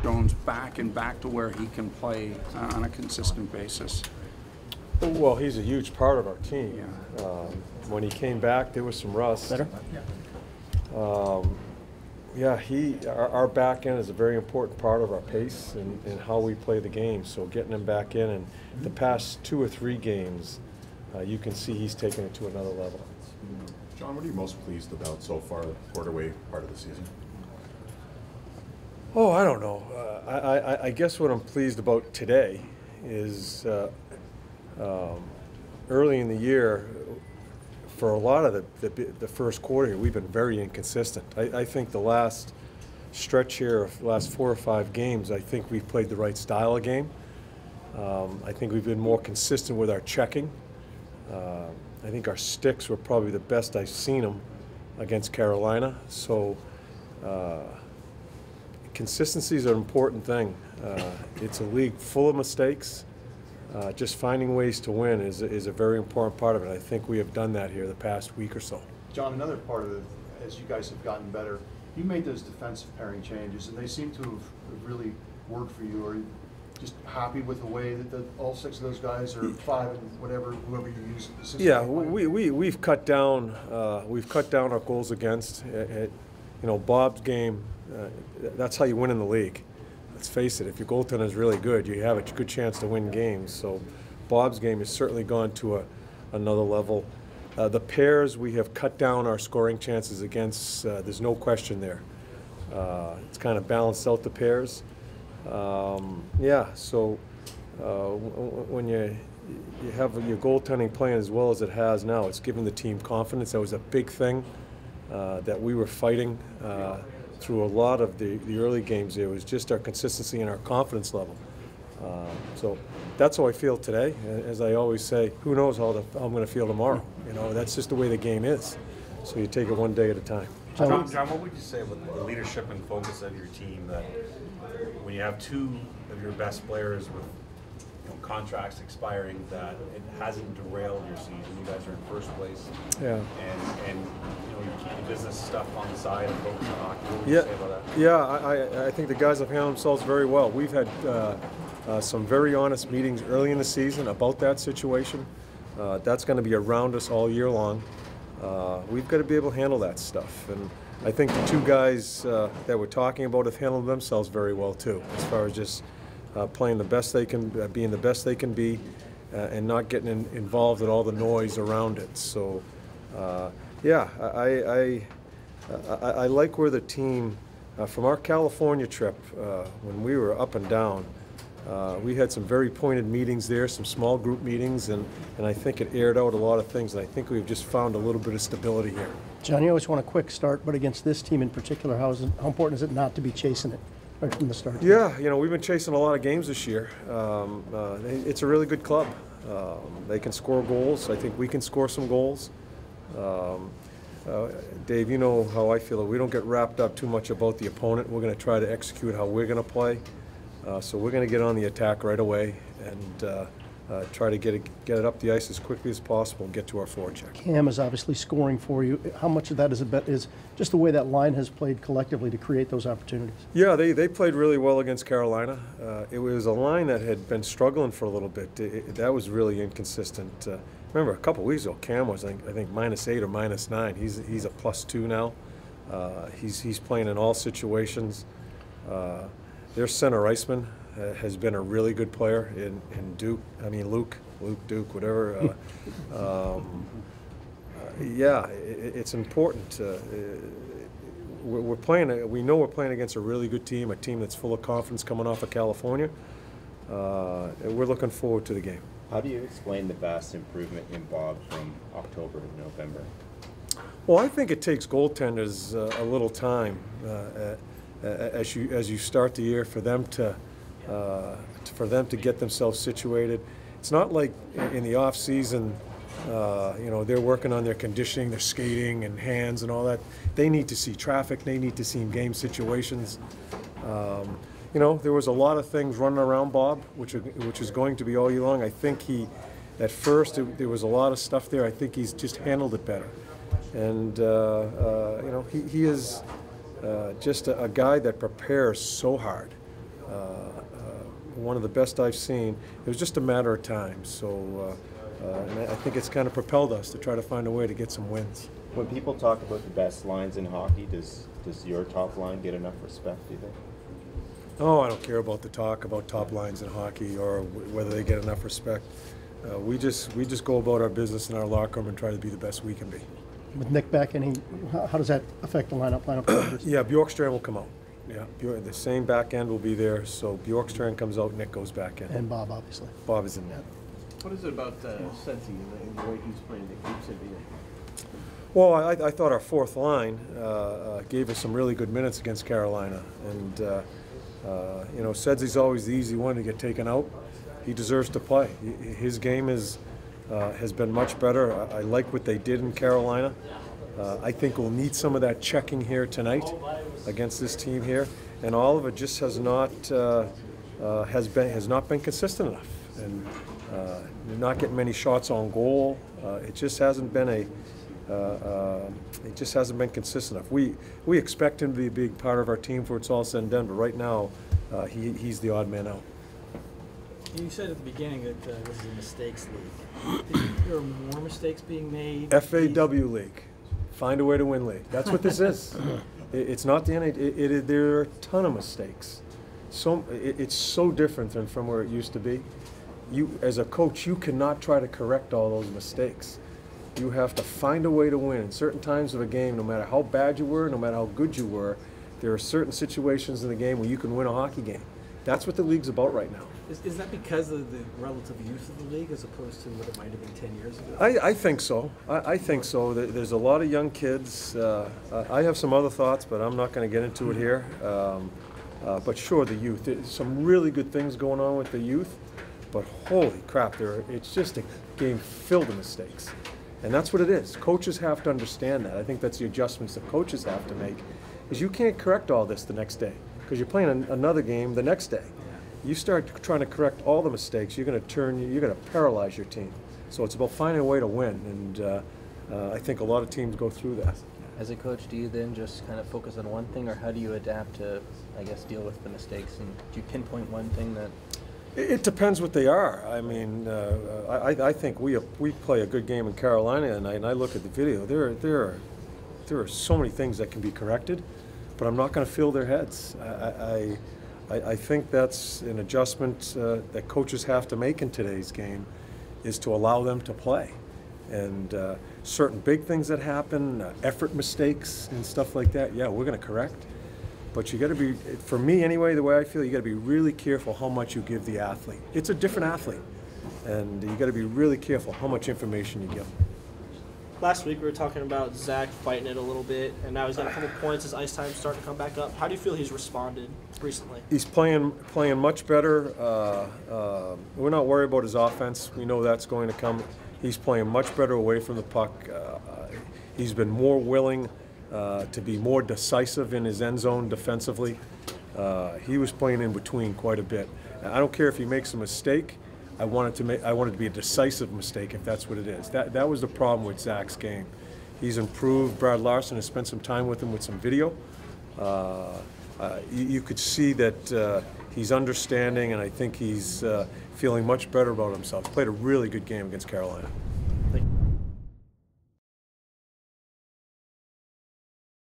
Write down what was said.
Jones back and back to where he can play on a consistent basis? Well, he's a huge part of our team. Yeah. When he came back, there was some rust. Better? Yeah, our back end is a very important part of our pace and how we play the game. So getting him back in, and the past 2 or 3 games, you can see he's taken it to another level. John, what are you most pleased about so far, the Porterway part of the season? Oh, I don't know. I guess what I'm pleased about today is early in the year, for a lot of the first quarter, we've been very inconsistent. I think the last stretch here of the last 4 or 5 games, I think we've played the right style of game. I think we've been more consistent with our checking. I think our sticks were probably the best I've seen them against Carolina. So consistency is an important thing. It's a league full of mistakes. Just finding ways to win is a very important part of it. I think we have done that here the past week or so. John, another part of it, as you guys have gotten better, you made those defensive pairing changes, and they seem to have really worked for you. Are you just happy with the way that all 6 of those guys, or 5 and whatever, whoever you use? Yeah, we've cut down our goals against. Bob's game. That's how you win in the league. Let's face it, if your goaltender is really good, you have a good chance to win games. So Bob's game has certainly gone to another level. The pairs, we have cut down our scoring chances against. There's no question there. It's kind of balanced out the pairs. Yeah, so when you have your goaltending playing as well as it has now, it's given the team confidence. That was a big thing that we were fighting through a lot of the early games. It was just our consistency and our confidence level. So that's how I feel today. As I always say, who knows how I'm going to feel tomorrow? That's just the way the game is. So you take it one day at a time. John, what would you say about the leadership and focus of your team, that when you have 2 of your best players with contracts expiring, that it hasn't derailed your season? You guys are in first place. Yeah. And you keep the business stuff on the side and focus on hockey. What would you say about that? Yeah, I think the guys have handled themselves very well. We've had some very honest meetings early in the season about that situation. That's going to be around us all year long. We've got to be able to handle that stuff. And I think the 2 guys that we're talking about have handled themselves very well too, as far as just playing the best they can, being the best they can be, and not getting involved in all the noise around it. So, yeah, I like where the team, from our California trip, when we were up and down, we had some very pointed meetings there, some small group meetings, and I think it aired out a lot of things, and I think we've just found a little bit of stability here. John, you always want a quick start, but against this team in particular, how important is it not to be chasing it right from the start? Yeah, we've been chasing a lot of games this year. It's a really good club. They can score goals. I think we can score some goals. Dave, you know how I feel. We don't get wrapped up too much about the opponent. We're going to try to execute how we're going to play. So we're going to get on the attack right away and try to get it up the ice as quickly as possible and get to our forecheck. Cam is obviously scoring for you. How much of that is just the way that line has played collectively to create those opportunities? Yeah, they played really well against Carolina. It was a line that had been struggling for a little bit. That was really inconsistent. Remember, a couple weeks ago, Cam was, I think, -8 or -9. He's a +2 now. He's playing in all situations. Their center iceman has been a really good player in Luke Duke, whatever. Yeah, it's important. We're playing. We know we're playing against a really good team, a team that's full of confidence coming off of California. We're looking forward to the game. How do you explain the vast improvement in Bob from October to November? Well, I think it takes goaltenders a little time as you start the year for them to get themselves situated. It's not like in the off season, they're working on their conditioning, their skating and hands and all that. They need to see traffic. They need to see game situations. There was a lot of things running around Bob, which is going to be all year long. I think at first there was a lot of stuff there. I think he's just handled it better, and he is just a guy that prepares so hard. one of the best I've seen. It was just a matter of time. So, and I think it's kind of propelled us to try to find a way to get some wins. When people talk about the best lines in hockey, does your top line get enough respect, do you think? Oh, I don't care about the talk about top lines in hockey or whether they get enough respect. We just go about our business in our locker room and try to be the best we can be. With Nick back, how does that affect the lineup changes? Yeah, Bjorkstrand will come out. Yeah, the same back end will be there. So Bjorkstrand comes out, Nick goes back in. And Bob, obviously. Bob is in net. What is it about Sensi and the way he's playing that keeps it in? Well, I thought our fourth line gave us some really good minutes against Carolina. And, you know, Sedzy's always the easy one to get taken out. He deserves to play. His game has been much better. I like what they did in Carolina. I think we'll need some of that checking here tonight against this team here. And all of it just has not been consistent enough. And not getting many shots on goal. It just hasn't been consistent enough. We expect him to be a big part of our team for it's all said and done, but right now he's the odd man out. You said at the beginning that this is a mistakes league. Do you think there are more mistakes being made? FAW league, find a way to win league. That's what this is. It's not the NHL. There are a ton of mistakes. It's so different than from where it used to be. You, as a coach, you cannot try to correct all those mistakes. You have to find a way to win. In certain times of a game, no matter how bad you were, no matter how good you were, there are certain situations in the game where you can win a hockey game. That's what the league's about right now. Is that because of the relative youth of the league as opposed to what it might have been 10 years ago? I think so. I think so. There's a lot of young kids. I have some other thoughts, but I'm not going to get into it here. But sure, the youth. There's some really good things going on with the youth, but holy crap, it's just a game filled with mistakes. And that's what it is. Coaches have to understand that. I think that's the adjustments that coaches have to make, is you can't correct all this the next day because you're playing another game the next day. You start trying to correct all the mistakes, you're going to paralyze your team. So it's about finding a way to win, and I think a lot of teams go through that. As a coach, do you then just kind of focus on one thing, or how do you adapt to, I guess, deal with the mistakes? And do you pinpoint one thing that? It depends what they are. I mean, I think we play a good game in Carolina, and I look at the video. There are so many things that can be corrected, but I'm not going to fill their heads. I think that's an adjustment that coaches have to make in today's game, is to allow them to play. And certain big things that happen, effort mistakes and stuff like that, yeah, we're going to correct. But you got to be, for me anyway, the way I feel, you got to be really careful how much you give the athlete. It's a different athlete, and you got to be really careful how much information you give them. Last week we were talking about Zach fighting it a little bit, and now he's got a couple points. His ice time's starting to come back up. How do you feel he's responded recently? He's playing much better. We're not worried about his offense. We know that's going to come. He's playing much better away from the puck. He's been more willing to be more decisive in his end zone defensively. He was playing in between quite a bit. I don't care if he makes a mistake. I want it to be a decisive mistake, if that's what it is. That was the problem with Zach's game. He's improved. Brad Larson has spent some time with him with some video. You could see that he's understanding, and I think he's feeling much better about himself. Played a really good game against Carolina.